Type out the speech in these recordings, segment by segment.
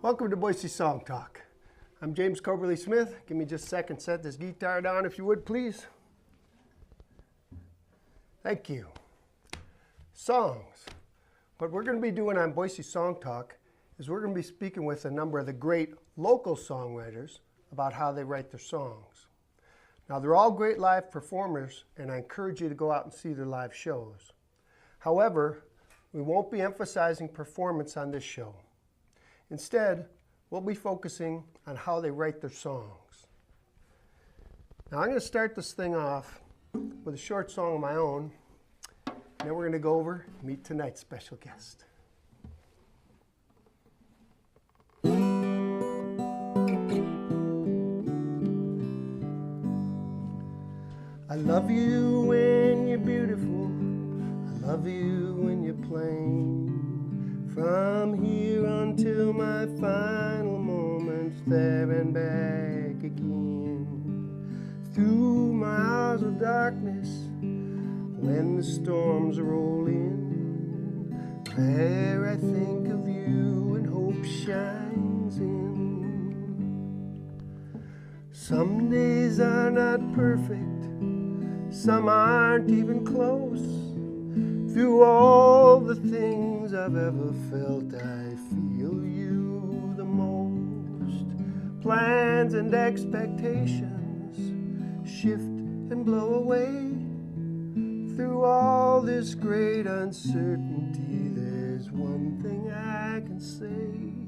Welcome to Boise Song Talk. I'm James Coberly Smith. Give me just a second, set this guitar down if you would, please. Thank you. Songs. What we're going to be doing on Boise Song Talk is we're going to be speaking with a number of the great local songwriters about how they write their songs. Now, they're all great live performers, and I encourage you to go out and see their live shows. However, we won't be emphasizing performance on this show. Instead, we'll be focusing on how they write their songs. Now, I'm going to start this thing off with a short song of my own, and then we're going to go over and meet tonight's special guest. I love you when you're beautiful, I love you when you're plain. From here until my final moments, there and back again. Through my hours of darkness, when the storms roll in, there I think of you and hope shines in. Some days are not perfect, some aren't even close. Through all the things I've ever felt, I feel you the most. Plans and expectations shift and blow away. Through all this great uncertainty, there's one thing I can say.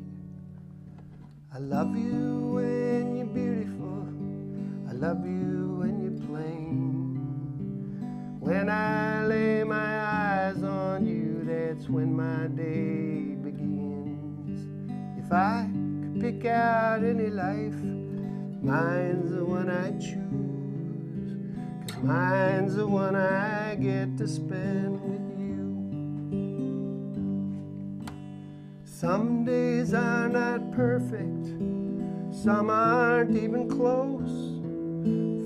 I love you when you're beautiful, I love you when you're plain. When I lay my eyes on you, that's when my day begins. If I could pick out any life, mine's the one I choose. 'Cause mine's the one I get to spend with you. Some days are not perfect, some aren't even close.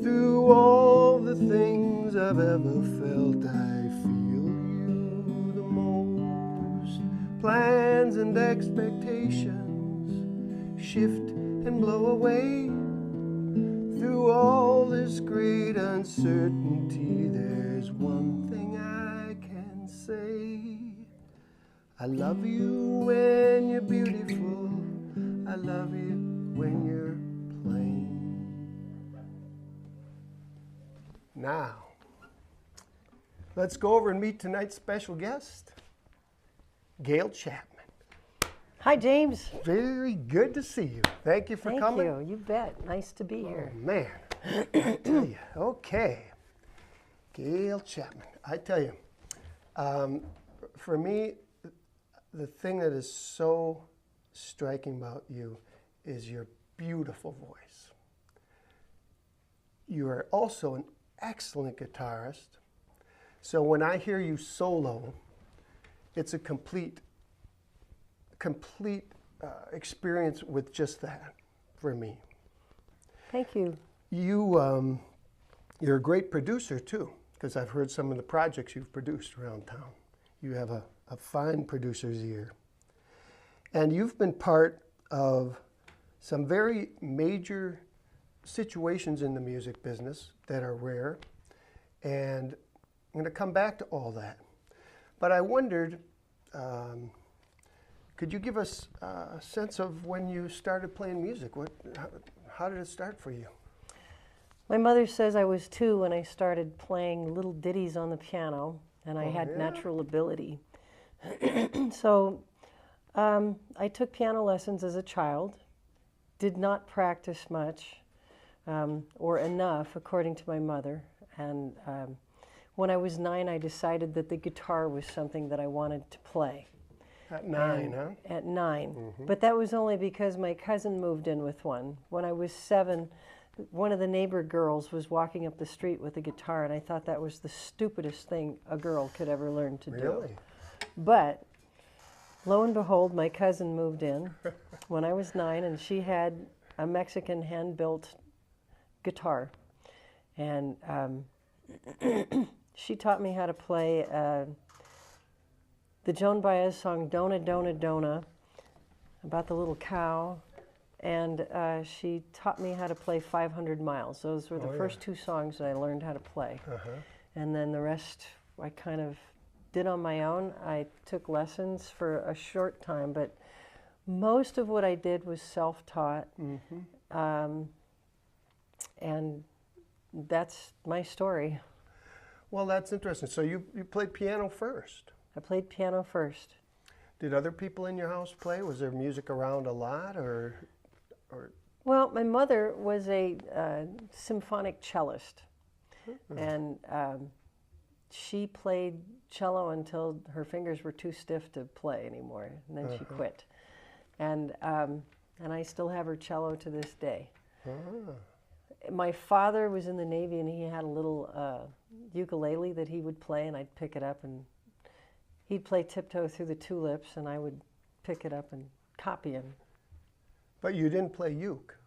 Through all the things I've ever felt, I feel you the most. Plans and expectations shift and blow away. Through all this great uncertainty, there's one thing I can say. I love you when you're beautiful, I love you when you're plain. Now, let's go over and meet tonight's special guest, Gayle Chapman. Hi, James. Very good to see you. Thank you for coming. Thank you. You bet. Nice to be here. Oh, man. I tell you. Okay. Gayle Chapman. I tell you, for me, the thing that is so striking about you is your beautiful voice. You are also an excellent guitarist. So when I hear you solo, it's a complete experience with just that for me. Thank you. You're a great producer too, because I've heard some of the projects you've produced around town. You have a fine producer's ear. And you've been part of some very major situations in the music business that are rare, and I'm going to come back to all that. But I wondered, could you give us a sense of when you started playing music? How did it start for you? My mother says I was 2 when I started playing little ditties on the piano, and I had natural ability. So I took piano lessons as a child, did not practice much, or enough, according to my mother. And when I was 9, I decided that the guitar was something that I wanted to play. At 9, huh? At 9. But that was only because my cousin moved in with one. When I was 7, one of the neighbor girls was walking up the street with a guitar, and I thought that was the stupidest thing a girl could ever learn to do. Really? But lo and behold, my cousin moved in when I was 9, and she had a Mexican hand-built guitar. And she taught me how to play the Joan Baez song, Dona, Dona, Dona, about the little cow, and she taught me how to play 500 Miles. Those were the first 2 songs that I learned how to play. And then the rest I kind of did on my own. I took lessons for a short time, but most of what I did was self-taught. And that's my story. Well, that's interesting. So you played piano first. I played piano first. Did other people in your house play? Was there music around a lot, or? Well, my mother was a symphonic cellist, and she played cello until her fingers were too stiff to play anymore, and then she quit. And I still have her cello to this day. My father was in the Navy, and he had a little ukulele that he would play, and I'd pick it up, and he'd play Tiptoe Through the Tulips, and I would pick it up and copy him. But you didn't play uke,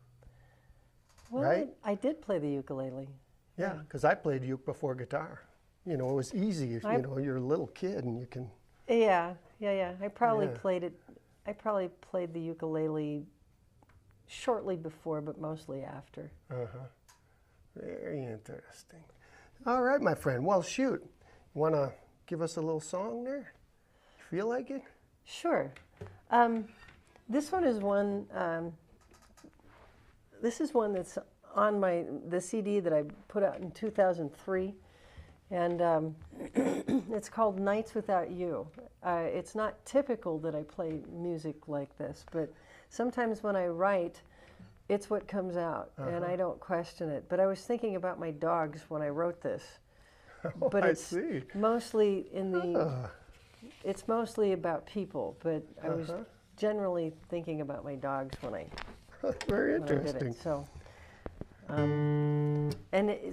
well, right? I did play the ukulele. Yeah, because I played uke before guitar. You know, it was easy. If, you know, you're a little kid and you can. Yeah. I probably played it. I probably played the ukulele shortly before, but mostly after. Very interesting. All right, my friend. Well, shoot. You want to give us a little song there? Feel like it? Sure. This one is one. This is one that's on the CD that I put out in 2003, and it's called "Nights Without You." It's not typical that I play music like this, but sometimes when I write, it's what comes out, and I don't question it. But I was thinking about my dogs when I wrote this. But it's mostly in the. It's mostly about people, but I was generally thinking about my dogs when I. Very when interesting. I did it. So,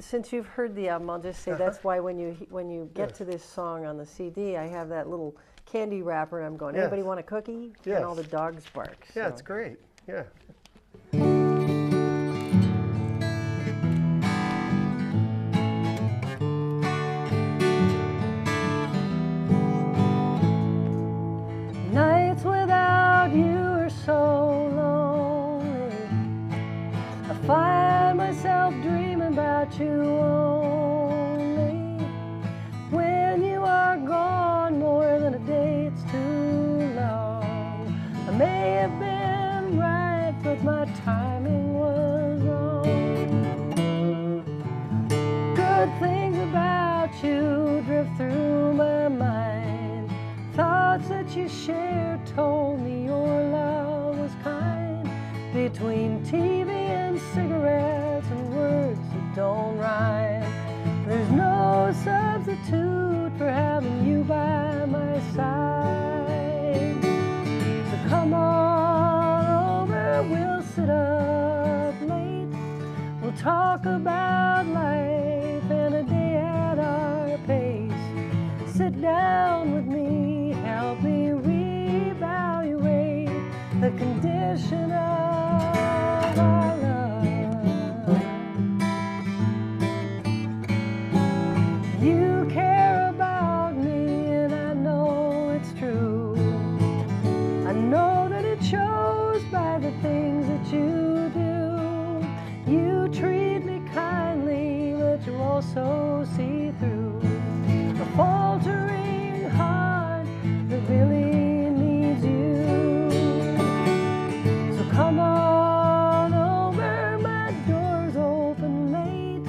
since you've heard the album, I'll just say that's why when you get to this song on the CD, I have that little candy wrapper, and I'm going, anybody want a cookie? And all the dogs bark. Yeah, it's great. Yeah. Nights without you are so lonely. I find myself dreaming about you only. When you are gone more than a day, it's too long. I may have been right, but my timing was wrong. Good things about you drift through my mind. Thoughts that you shared told me your love was kind. Between TV and cigarettes and words that don't rhyme, there's no substitute for having you by my side. So come on over, we'll sit up late. We'll talk about life and a day at our pace. Sit down with me, help me reevaluate the condition of our love. You care about me, and I know it's true. I know that it shows by the things that you do. You treat me kindly, but you also see through the faltering heart that really needs you. So come on over, my door's open late.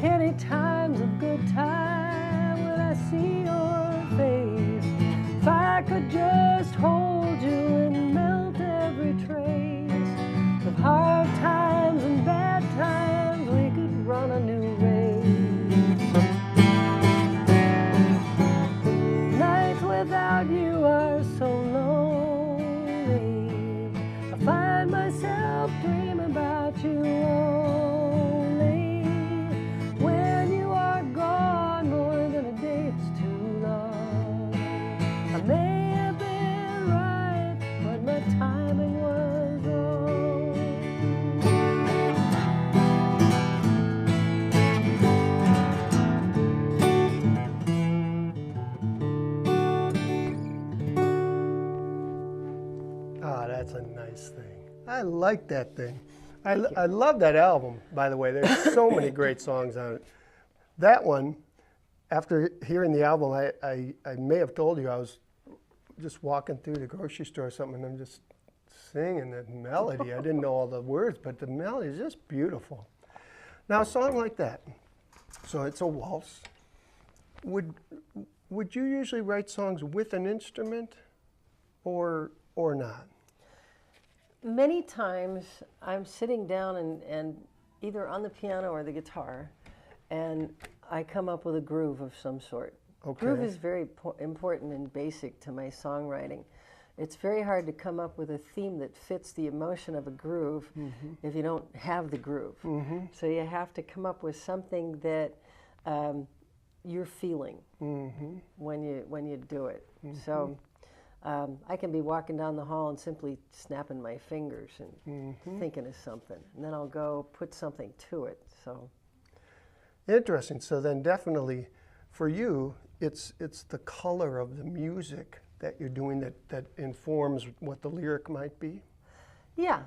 Any time's a good time when I see your face. If I could just hold you and melt every trace of hard times and bad times, we could run a new race. Nights without you are so lonely. I find myself dreaming about you only. When you are gone more than a day, it's too long. I may have been right, but my timing was wrong. I like that thing. I love that album, by the way. There's so many great songs on it. That one, after hearing the album, I may have told you I was just walking through the grocery store or something, and I'm just singing that melody. I didn't know all the words, but the melody is just beautiful. Now, a song like that, so it's a waltz. Would you usually write songs with an instrument or not? Many times I'm sitting down and either on the piano or the guitar, and I come up with a groove of some sort. Okay. Groove is very important and basic to my songwriting. It's very hard to come up with a theme that fits the emotion of a groove if you don't have the groove. So you have to come up with something that you're feeling when you do it. So I can be walking down the hall and simply snapping my fingers and thinking of something, and then I'll go put something to it. So interesting. So then, definitely, for you, it's the color of the music that you're doing that informs what the lyric might be. Yeah.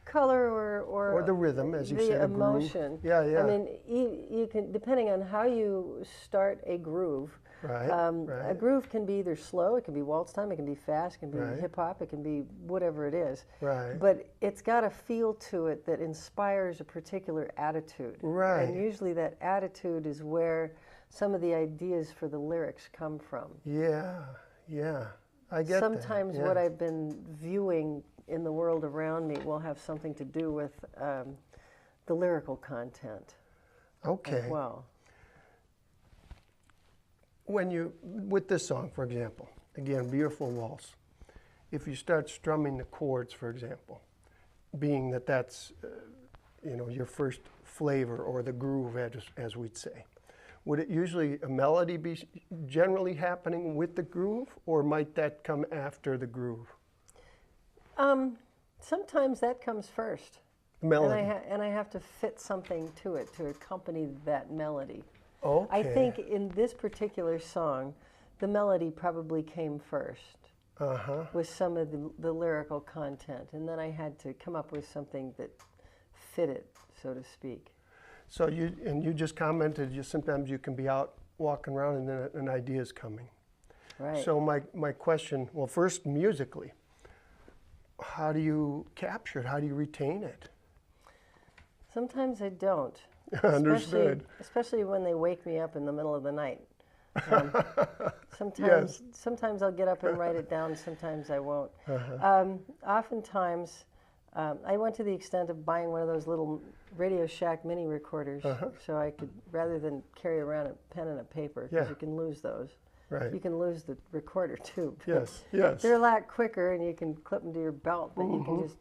Color or the rhythm, as you said, the emotion. Yeah. I mean, you can, depending on how you start a groove. Right. A groove can be either slow, it can be waltz time, it can be fast, it can be hip hop, it can be whatever it is. Right. But it's got a feel to it that inspires a particular attitude. Right. And usually that attitude is where some of the ideas for the lyrics come from. Yeah. I get that. Sometimes what I've been viewing in the world around me will have something to do with the lyrical content. Okay. As well. With this song, for example, again, Beautiful Waltz, if you start strumming the chords, for example, being that's your first flavor or the groove, as we'd say, would it usually a melody be generally happening with the groove, or might that come after the groove? Sometimes that comes first. Melody. And I have to fit something to it to accompany that melody. Okay. I think in this particular song, the melody probably came first with some of the lyrical content, and then I had to come up with something that fit it, so to speak. So you just commented, sometimes you can be out walking around and then an idea is coming. Right. So my question, well, first musically, how do you capture it? How do you retain it? Sometimes I don't. Understood. Especially when they wake me up in the middle of the night. Sometimes I'll get up and write it down. Sometimes I won't. Oftentimes, I went to the extent of buying one of those little Radio Shack mini recorders, so I could, rather than carry around a pen and a paper, because you can lose those. Right. You can lose the recorder too. Yes. They're a lot quicker, and you can clip them to your belt, but you can just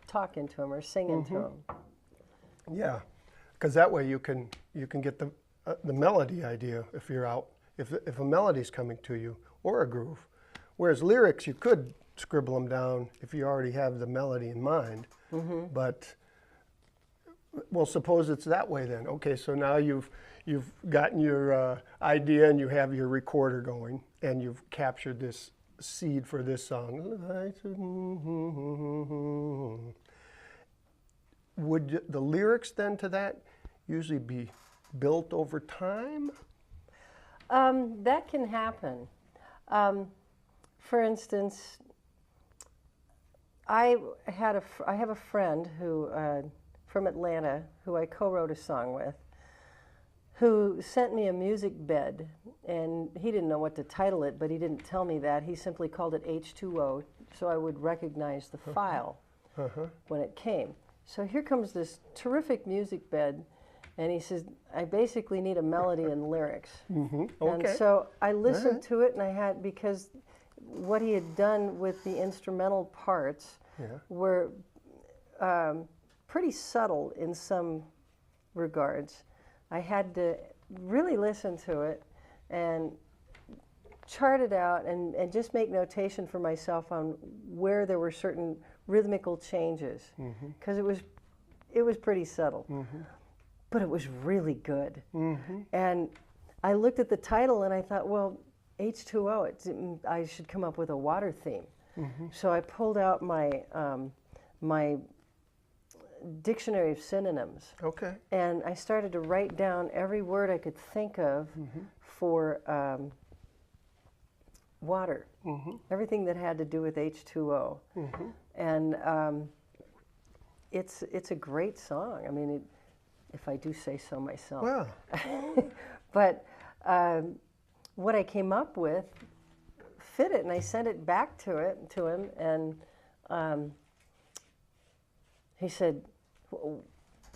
talk into them or sing into them. Yeah. Because that way you can get the melody idea if you're out, if a melody's coming to you, or a groove. Whereas lyrics, you could scribble them down if you already have the melody in mind. But, well, suppose it's that way then. Okay, so now you've gotten your idea and you have your recorder going and you've captured this seed for this song. Would the lyrics then to that usually be built over time? That can happen. For instance, I have a friend who from Atlanta who I co-wrote a song with, who sent me a music bed, and he didn't know what to title it, but he didn't tell me that. He simply called it H2O, so I would recognize the file when it came. So here comes this terrific music bed, and he says, I basically need a melody and lyrics. Okay. And so I listened to it, and because what he had done with the instrumental parts were pretty subtle in some regards. I had to really listen to it and chart it out and just make notation for myself on where there were certain rhythmical changes, because it was pretty subtle, but it was really good. And I looked at the title and I thought, well, H2O, I should come up with a water theme. So I pulled out my my dictionary of synonyms. Okay. And I started to write down every word I could think of for water, everything that had to do with H2O. And it's a great song. I mean, if I do say so myself. Wow. But what I came up with fit it, and I sent it back to him, and he said,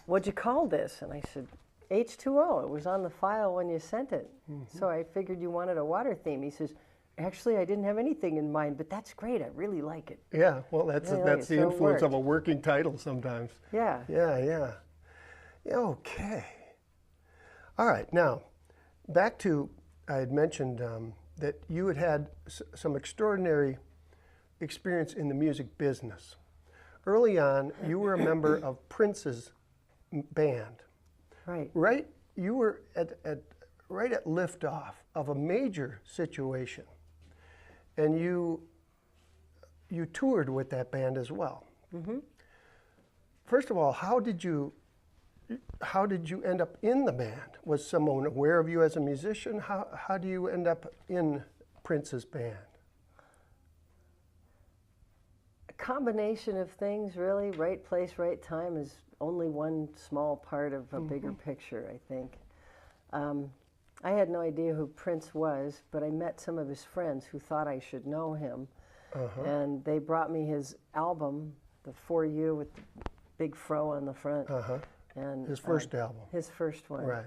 "What'd you call this?" And I said, "H2O. It was on the file when you sent it." So I figured you wanted a water theme. He says, "Actually, I didn't have anything in mind, but that's great. I really like it." Yeah, well, that's the So influence of a working title sometimes. Yeah. Yeah. Okay. All right. Now, back to, I had mentioned that you had some extraordinary experience in the music business. Early on, you were a member of Prince's band. Right. Right? You were right at liftoff of a major situation, and you toured with that band as well. First of all, how did you end up in the band? Was someone aware of you as a musician? How do you end up in Prince's band? A combination of things, really. Right place, right time is only one small part of a bigger picture, I think. I had no idea who Prince was, but I met some of his friends who thought I should know him. And they brought me his album, the For You with the big fro on the front. And His first album. His first one. Right.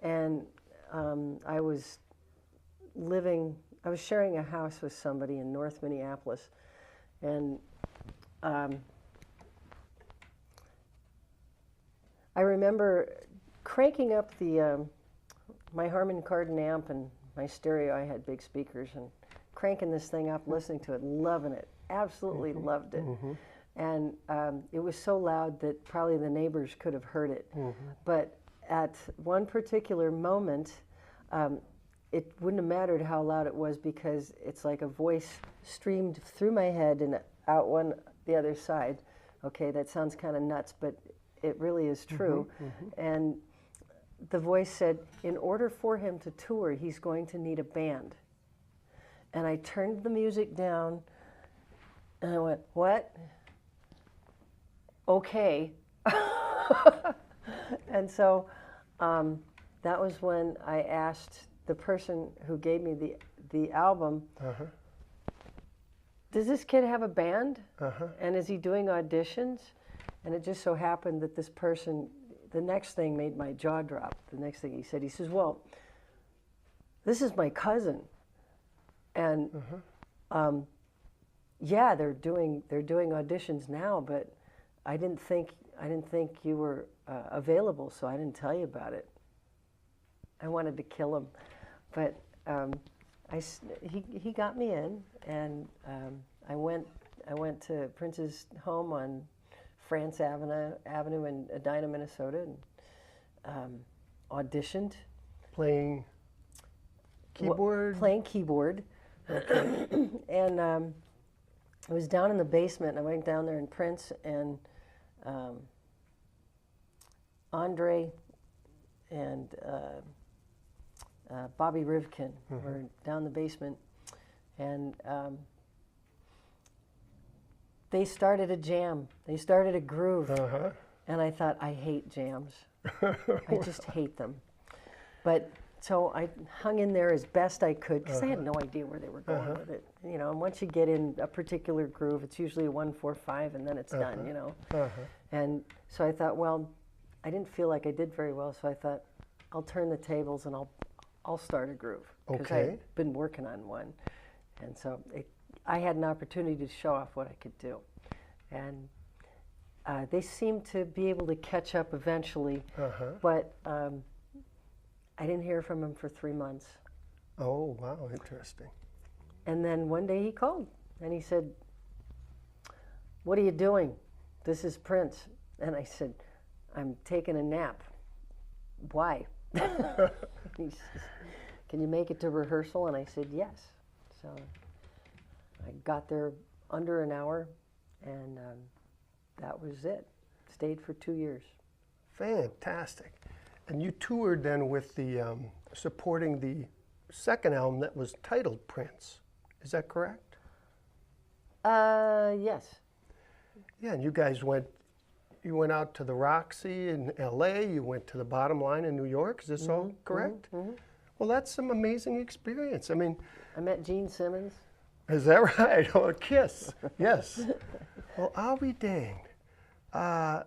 And I was sharing a house with somebody in North Minneapolis, and I remember cranking up my Harman Kardon amp and my stereo. I had big speakers, and cranking this thing up, listening to it, loving it, absolutely loved it. And it was so loud that probably the neighbors could have heard it. But at one particular moment, it wouldn't have mattered how loud it was, because it's like a voice streamed through my head and out the other side. Okay, that sounds kind of nuts, but it really is true. And the voice said, in order for him to tour, he's going to need a band. And I turned the music down, and I went, what? Okay. And so that was when I asked the person who gave me the album, does this kid have a band? And is he doing auditions? And it just so happened that this person, the next thing made my jaw drop. The next thing he says, well, this is my cousin. And yeah, they're doing auditions now, but I didn't think you were available, so I didn't tell you about it. I wanted to kill him, but he got me in, and I went to Prince's home on France Avenue in Edina, Minnesota, and auditioned. Playing keyboard? Playing keyboard. Okay. And I was down in the basement, and I went down there, and Prince and Andre and Bobby Rivkin were down in the basement, and they started a jam. They started a groove. And I thought, I hate jams. I just hate them. But so I hung in there as best I could, because I had no idea where they were going with it. You know, and once you get in a particular groove, it's usually a 1-4-5, and then it's done, you know. And so I thought, well, I didn't feel like I did very well, so I thought, I'll turn the tables and I'll start a groove, because I'd been working on one. And so I had an opportunity to show off what I could do. And they seemed to be able to catch up eventually, but I didn't hear from him for 3 months. Oh, wow, interesting. And then one day he called, and he said, what are you doing? This is Prince. And I said, I'm taking a nap. Why? He says, can you make it to rehearsal? And I said, yes. So I got there under an hour, and that was it. Stayed for 2 years. Fantastic. And you toured then with the supporting the second album that was titled Prince. Is that correct? Yes. Yeah, and you guys went out to the Roxy in LA, you went to the Bottom Line in New York. Is this all correct? Well, that's some amazing experience. I mean, I met Gene Simmons. is that right? Oh, a Kiss. Yes. Well, I'll be danged. Well,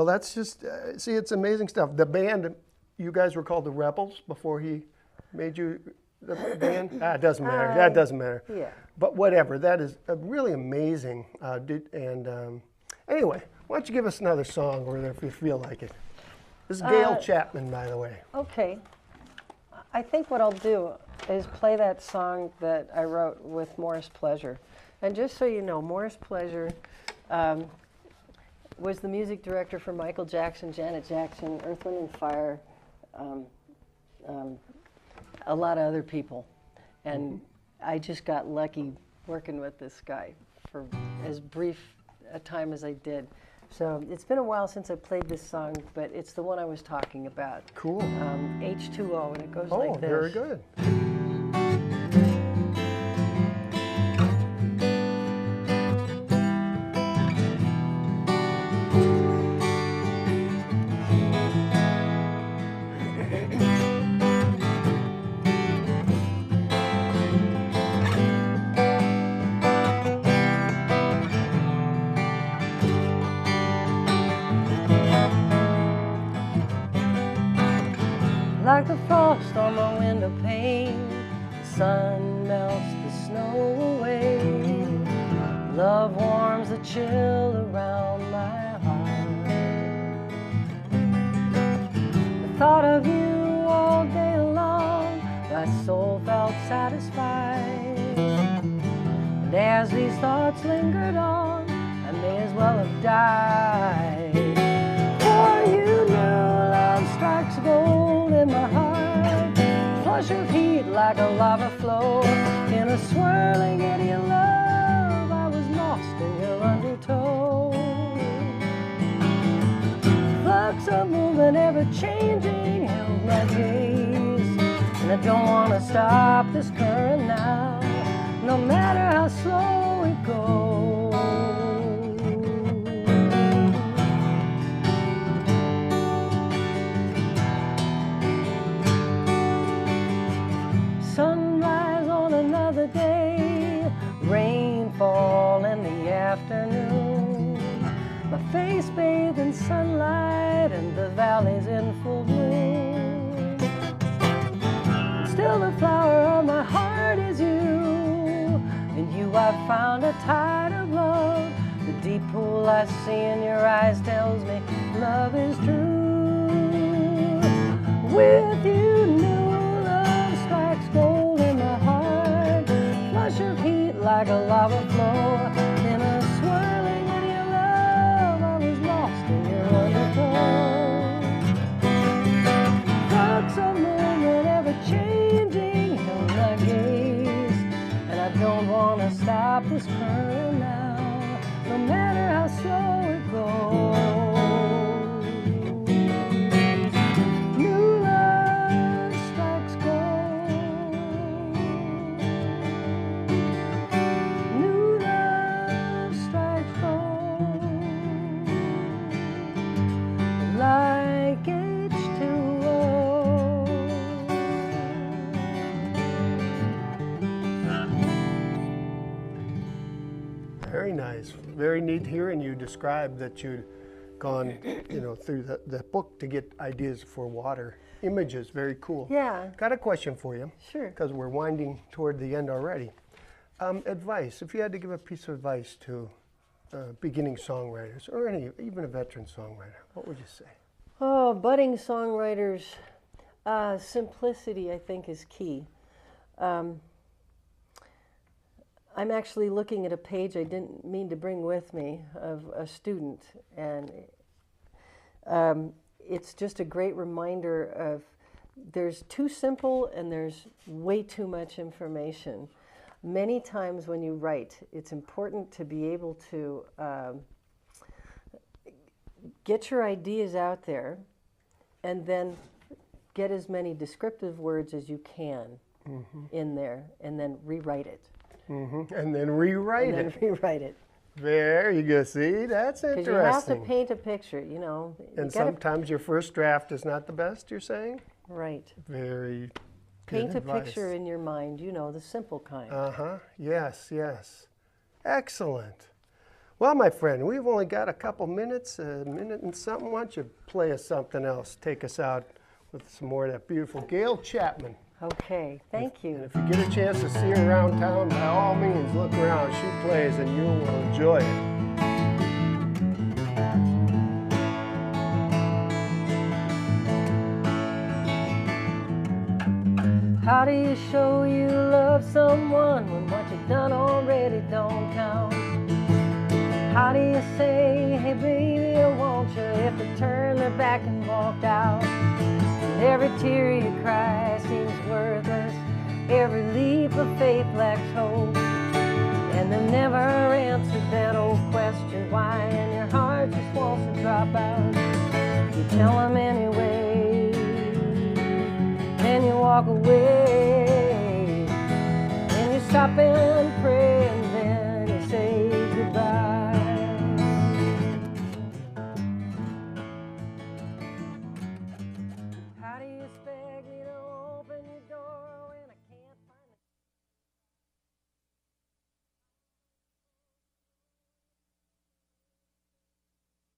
that's just, see, it's amazing stuff. The band, you guys were called the Rebels before he made you the band? It doesn't matter. That doesn't matter. Yeah. But whatever, that is really amazing. Anyway, why don't you give us another song or if you feel like it. This is Gayle Chapman, by the way. Okay. I think what I'll do is play that song that I wrote with Morris Pleasure. And just so you know, Morris Pleasure was the music director for Michael Jackson, Janet Jackson, Earth, Wind and Fire, a lot of other people. And I just got lucky working with this guy for as brief a time as I did. So it's been a while since I played this song, but it's the one I was talking about. Cool. H2O, and it goes like this. Oh, very good. Like the frost on my window pane, the sun melts the snow away. Love warms the chill around my heart. The thought of you all day long, my soul felt satisfied. And as these thoughts lingered on, I may as well have died. For you knew love strikes gold in my heart, flush of heat like a lava flow. In a swirling eddy of love, I was lost in your undertow. Flux of movement ever changing held my gaze, and I don't want to stop this current now, no matter how slow it goes. Sunrise on another day, rainfall in the afternoon, my face bathed in sunlight and the valleys in full bloom. Still the flower of my heart is you, in you I've found a tide of love. The deep pool I see in your eyes tells me love is true. With you new love strikes gold in my heart, flush of heat like a lava flow. In a swirling eddy of love, I was lost in your undertow. Flux of movement ever changing held my gaze, and I don't want to stop this current now, no matter how slow it goes. New love strikes gold. New love strikes gold. Like H2O. Very nice. Very neat hearing you describe that you'd gone, through the book to get ideas for water images. Very cool. Yeah. Got a question for you. Sure. Because we're winding toward the end already. Advice. If you had to give a piece of advice to beginning songwriters or even a veteran songwriter, what would you say? Oh, budding songwriters, simplicity I think is key. I'm actually looking at a page I didn't mean to bring with me of a student, and it's just a great reminder of there's too simple and there's way too much information. many times when you write, it's important to be able to get your ideas out there and then get as many descriptive words as you can in there and then rewrite it. And then rewrite it. Rewrite it. There you go. See, that's interesting. Because you have to paint a picture, you know. And sometimes your first draft is not the best, you're saying? Right. Very Paint good advice. a picture in your mind, you know, the simple kind. Yes, yes. Excellent. Well, my friend, we've only got a couple minutes, a minute and something. Why don't you play us something else? Take us out with some more of that beautiful Gayle Chapman. Okay, thank you. And if you get a chance to see her around town, by all means, look around. She plays and you will enjoy it. How do you show you love someone when what you've done already don't count? How do you say, hey baby, I want you, if they turn their back and walked out? And every tear you cry seems worthless, every leap of faith lacks hope. And they've never answered that old question why, and your heart just wants to drop out. You tell them anyway, then you walk away, and you stop in